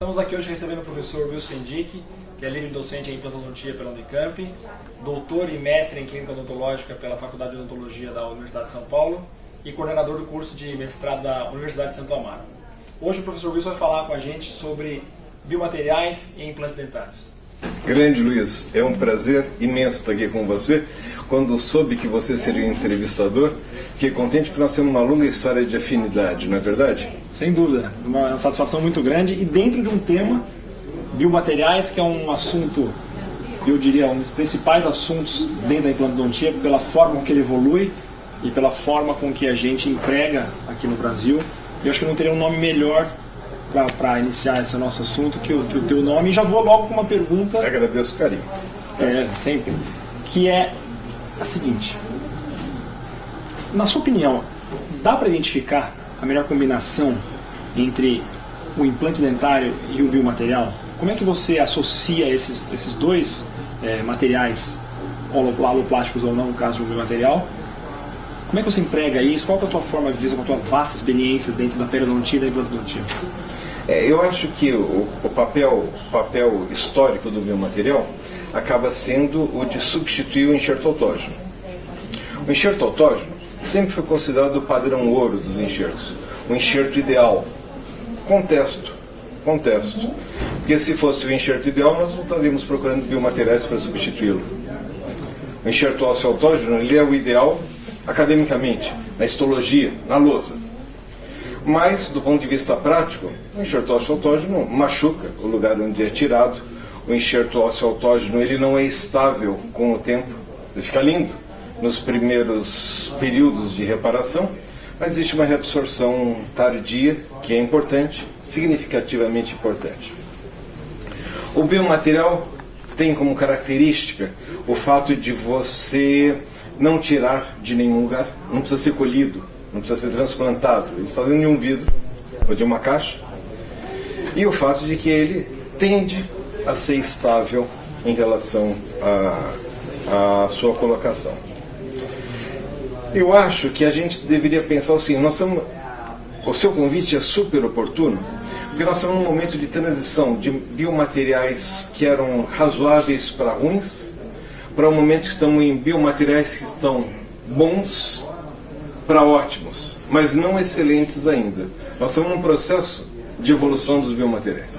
Estamos aqui hoje recebendo o professor Wilson Dick, que é livre docente em implantodontia pela Unicamp, doutor e mestre em clínica odontológica pela Faculdade de Odontologia da Universidade de São Paulo e coordenador do curso de mestrado da Universidade de Santo Amaro. Hoje o professor Wilson vai falar com a gente sobre biomateriais e implantes dentários. Grande Luiz, é um prazer imenso estar aqui com você. Quando soube que você seria um entrevistador, fiquei contente porque nós temos uma longa história de afinidade, não é verdade? Sem dúvida, uma satisfação muito grande e dentro de um tema, biomateriais, que é um assunto, eu diria, um dos principais assuntos dentro da implantodontia, pela forma com que ele evolui e pela forma com que a gente emprega aqui no Brasil. Eu acho que não teria um nome melhor para iniciar esse nosso assunto que o teu nome. E já vou logo com uma pergunta. Eu agradeço o carinho. Sempre. Que é a seguinte: na sua opinião, dá para identificar a melhor combinação entre o implante dentário e o biomaterial? Como é que você associa esses dois materiais, aloplásticos ou não, no caso do biomaterial? Como é que você emprega isso? Qual é a tua forma de visão, com a tua vasta experiência dentro da periodontia e da implantodontia? Eu acho que o papel histórico do biomaterial acaba sendo o de substituir o enxerto autógeno. O enxerto autógeno sempre foi considerado o padrão ouro dos enxertos, o enxerto ideal. Contesto. Porque se fosse o enxerto ideal, nós não estaríamos procurando biomateriais para substituí-lo. O enxerto ósseo autógeno, ele é o ideal academicamente, na histologia, na lousa. Mas, do ponto de vista prático, o enxerto ósseo autógeno machuca o lugar onde é tirado. O enxerto ósseo autógeno, ele não é estável com o tempo. Ele fica lindo nos primeiros períodos de reparação, mas existe uma reabsorção tardia, que é importante, significativamente importante. O biomaterial tem como característica o fato de você não tirar de nenhum lugar, não precisa ser colhido, não precisa ser transplantado, ele está dentro de um vidro ou de uma caixa, e o fato de que ele tende a ser estável em relação à sua colocação. Eu acho que a gente deveria pensar assim, o seu convite é super oportuno, porque nós estamos num momento de transição de biomateriais que eram razoáveis para ruins, para um momento que estamos em biomateriais que estão bons para ótimos, mas não excelentes ainda. Nós estamos num processo de evolução dos biomateriais.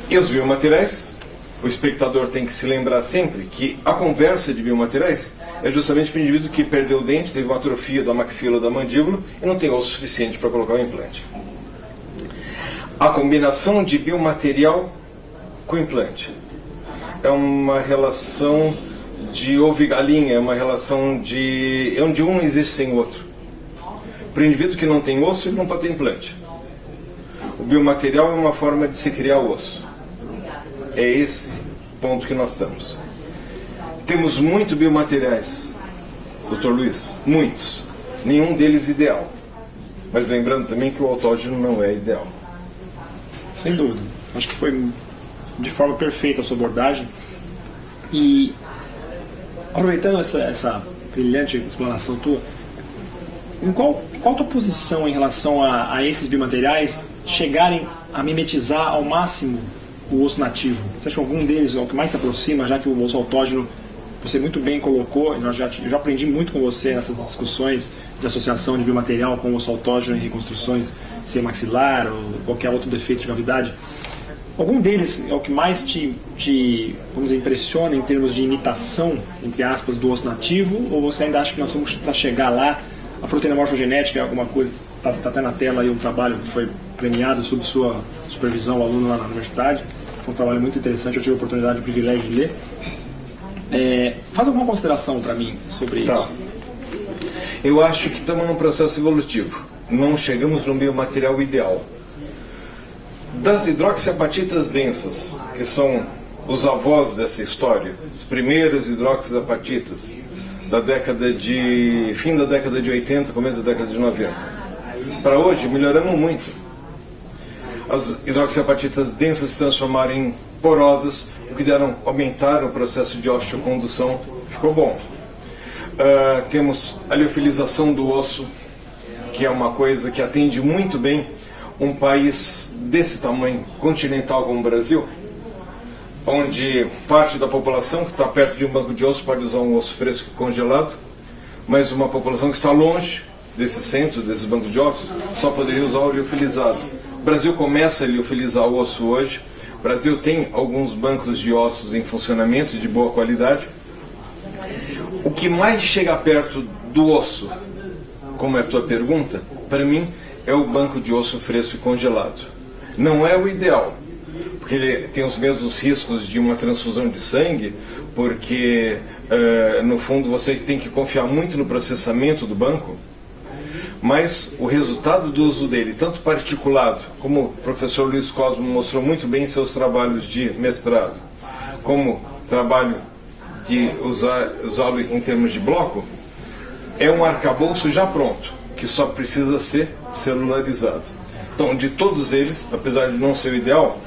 E os biomateriais, o espectador tem que se lembrar sempre que a conversa de biomateriais é justamente para o indivíduo que perdeu o dente, teve uma atrofia da maxila ou da mandíbula e não tem osso suficiente para colocar o implante. A combinação de biomaterial com implante é uma relação de ovo e galinha, é uma relação de onde um existe sem o outro. Para o indivíduo que não tem osso, ele não pode ter implante. O biomaterial é uma forma de se criar osso. É esse ponto que nós estamos. Temos muitos biomateriais, Dr. Luiz, muitos. Nenhum deles ideal. Mas lembrando também que o autógeno não é ideal. Sem dúvida. Acho que foi de forma perfeita a sua abordagem. E aproveitando essa brilhante explanação tua, qual a tua posição em relação a esses biomateriais chegarem a mimetizar ao máximo o osso nativo? Você acha que algum deles é o que mais se aproxima, já que o osso autógeno você muito bem colocou, eu já aprendi muito com você nessas discussões de associação de biomaterial com o osso autógeno em reconstruções sem maxilar ou qualquer outro defeito de cavidade. Algum deles é o que mais te vamos dizer, impressiona em termos de imitação, entre aspas, do osso nativo? Ou você ainda acha que nós vamos para chegar lá? A proteína morfogenética é alguma coisa, está até na tela aí um trabalho que foi premiado sob sua supervisão, o aluno lá na universidade. Foi um trabalho muito interessante, eu tive a oportunidade, o privilégio de ler. Faz alguma consideração para mim sobre isso? Eu acho que estamos num processo evolutivo. Não chegamos no biomaterial ideal. Das hidroxiapatitas densas, que são os avós dessa história, as primeiras hidroxiapatitas da fim da década de 80, começo da década de 90. Para hoje, melhoramos muito. As hidroxiapatitas densas se transformaram em porosas, o que aumentaram o processo de osteocondução, ficou bom. Temos a liofilização do osso, que é uma coisa que atende muito bem um país desse tamanho, continental como o Brasil, onde parte da população que está perto de um banco de osso pode usar um osso fresco e congelado, mas uma população que está longe desses centros, desses bancos de ossos, só poderia usar o liofilizado. O Brasil começa a liofilizar o osso hoje. O Brasil tem alguns bancos de ossos em funcionamento de boa qualidade. O que mais chega perto do osso, como é a tua pergunta, para mim é o banco de osso fresco e congelado. Não é o ideal, porque ele tem os mesmos riscos de uma transfusão de sangue, porque no fundo você tem que confiar muito no processamento do banco, mas o resultado do uso dele, tanto particulado, como o professor Luiz Cosmo mostrou muito bem em seus trabalhos de mestrado, como trabalho de usá-lo em termos de bloco, é um arcabouço já pronto, que só precisa ser celularizado. Então, de todos eles, apesar de não ser o ideal,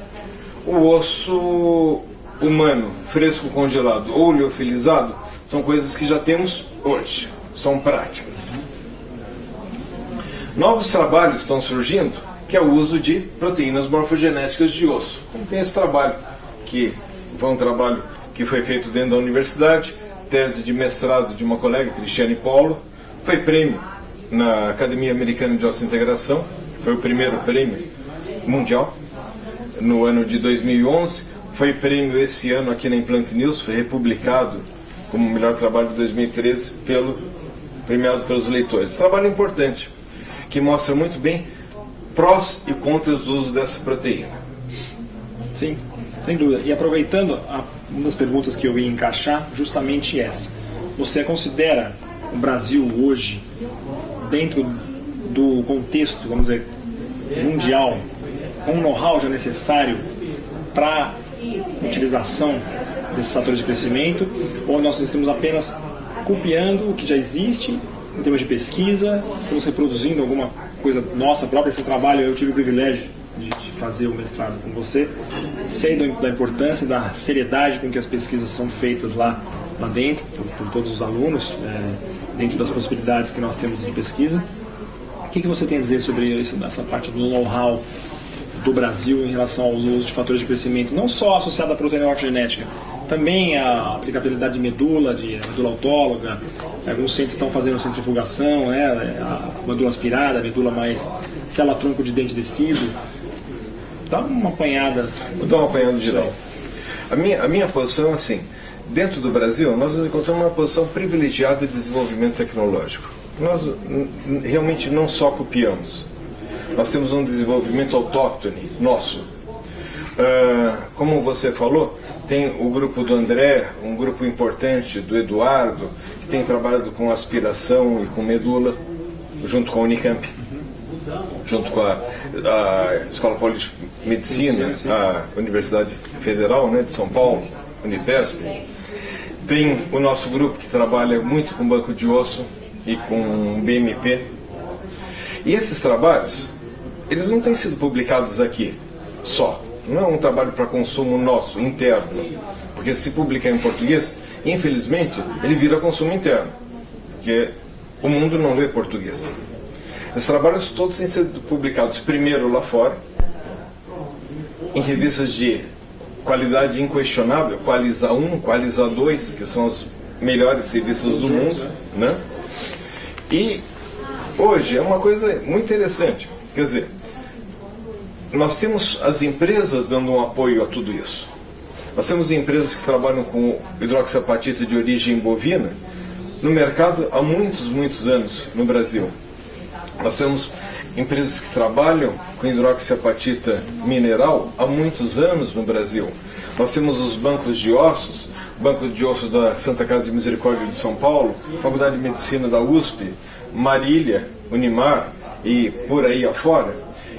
o osso humano, fresco congelado ou liofilizado, são coisas que já temos hoje, são práticas. Novos trabalhos estão surgindo, que é o uso de proteínas morfogenéticas de osso. Como tem esse trabalho, que foi um trabalho que foi feito dentro da universidade, tese de mestrado de uma colega, Cristiane Polo, foi prêmio na Academia Americana de Osteointegração, foi o primeiro prêmio mundial, no ano de 2011, foi prêmio esse ano aqui na Implant News, foi republicado como o melhor trabalho de 2013, premiado pelos leitores. Trabalho importante, que mostra muito bem prós e contras do uso dessa proteína. Sim, sem dúvida. E aproveitando uma das perguntas que eu ia encaixar, justamente essa. Você considera o Brasil hoje, dentro do contexto, vamos dizer, mundial, com um know-how já necessário para utilização desses fatores de crescimento, ou nós estamos apenas copiando o que já existe em termos de pesquisa, estamos reproduzindo alguma coisa nossa própria? Esse trabalho eu tive o privilégio de fazer o mestrado com você, sei da importância, da seriedade com que as pesquisas são feitas lá dentro, por todos os alunos, dentro das possibilidades que nós temos de pesquisa. O que você tem a dizer sobre isso, essa parte do know-how do Brasil em relação ao uso de fatores de crescimento, não só associado à proteína morfogenética, também a aplicabilidade de medula autóloga? Alguns centros estão fazendo centrifugação, a medula aspirada, a medula mais célula-tronco de dente-tecido. Dá uma apanhada. Vou dar uma apanhada geral. A minha posição é assim: dentro do Brasil, nós nos encontramos uma posição privilegiada de desenvolvimento tecnológico. Nós realmente não só copiamos, nós temos um desenvolvimento autóctone nosso. Como você falou, tem o grupo do André, um grupo importante do Eduardo, que tem trabalhado com aspiração e com medula, junto com a Unicamp, junto com a Escola Paulista de Medicina, a Universidade Federal, né, de São Paulo, Unifesp. Tem o nosso grupo que trabalha muito com banco de osso e com BMP. E esses trabalhos, eles não têm sido publicados aqui só. Não é um trabalho para consumo nosso, interno. Porque se publicar em português, infelizmente, ele vira consumo interno. Porque o mundo não lê português. Esses trabalhos todos têm sido publicados primeiro lá fora, em revistas de qualidade inquestionável, Qualiza 1, Qualiza 2, que são as melhores revistas do mundo, né? E hoje é uma coisa muito interessante. Quer dizer, nós temos as empresas dando um apoio a tudo isso. Nós temos empresas que trabalham com hidroxiapatita de origem bovina no mercado há muitos anos no Brasil. Nós temos empresas que trabalham com hidroxiapatita mineral há muitos anos no Brasil. Nós temos os bancos de ossos, Banco de Ossos da Santa Casa de Misericórdia de São Paulo, Faculdade de Medicina da USP, Marília, Unimar e por aí afora,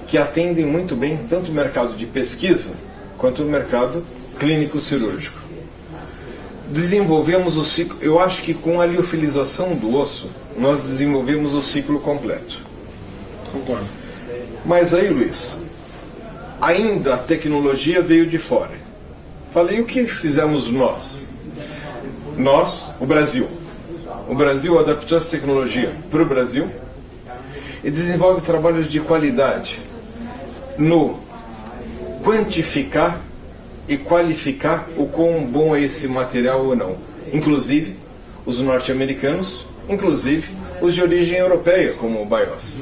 que atendem muito bem tanto o mercado de pesquisa quanto o mercado clínico-cirúrgico. Desenvolvemos o ciclo, eu acho que com a liofilização do osso, nós desenvolvemos o ciclo completo. Concordo. Mas aí, Luiz, ainda a tecnologia veio de fora. Falei, o que fizemos nós? Nós, o Brasil. O Brasil adaptou essa tecnologia para o Brasil e desenvolve trabalhos de qualidade, no quantificar e qualificar o quão bom é esse material ou não. Inclusive os norte-americanos, inclusive os de origem europeia, como o BIOS.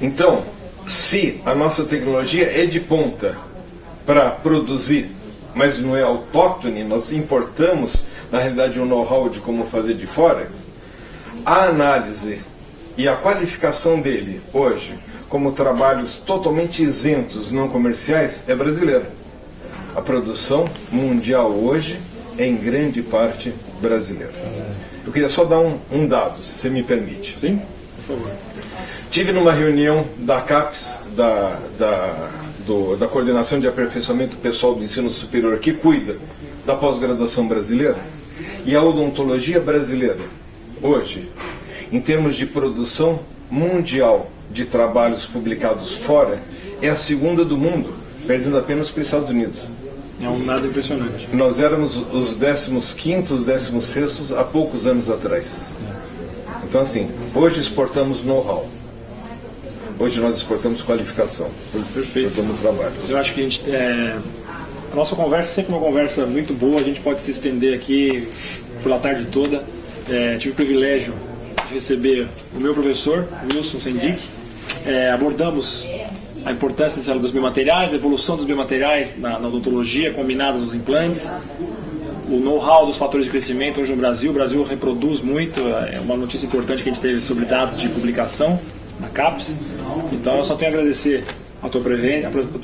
Então, se a nossa tecnologia é de ponta para produzir, mas não é autóctone, nós importamos, na realidade, um know-how de como fazer de fora, a análise e a qualificação dele hoje, como trabalhos totalmente isentos, não comerciais, é brasileira. A produção mundial hoje é em grande parte brasileira. Eu queria só dar um dado, se você me permite. Sim, por favor. Tive numa reunião da CAPES, da Coordenação de Aperfeiçoamento Pessoal do Ensino Superior, que cuida da pós-graduação brasileira, e a odontologia brasileira, hoje, em termos de produção mundial de trabalhos publicados fora, é a segunda do mundo, perdendo apenas para os Estados Unidos. É um dado impressionante. Nós éramos os 15º, os 16º há poucos anos atrás. Então, assim, hoje exportamos know-how. Hoje nós exportamos qualificação. Perfeito. Exportamos trabalho. Eu acho que a nossa conversa é sempre uma conversa muito boa. A gente pode se estender aqui pela tarde toda. Tive o privilégio de receber o meu professor, Wilson Sendic. Abordamos a importância dos biomateriais, a evolução dos biomateriais na odontologia, combinados aos implantes, o know-how dos fatores de crescimento hoje no Brasil. O Brasil reproduz muito, é uma notícia importante que a gente teve sobre dados de publicação na CAPES. Então eu só tenho a agradecer a tua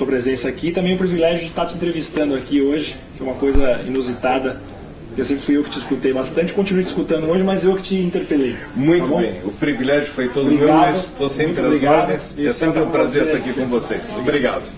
presença aqui, e também o privilégio de estar te entrevistando aqui hoje, que é uma coisa inusitada. Eu sempre fui eu que te escutei bastante, continuo te escutando hoje, mas eu que te interpelei. Muito tá bem, o privilégio foi todo Obrigado. meu, mas estou sempre às ordens. É sempre um prazer estar aqui com vocês. Obrigado.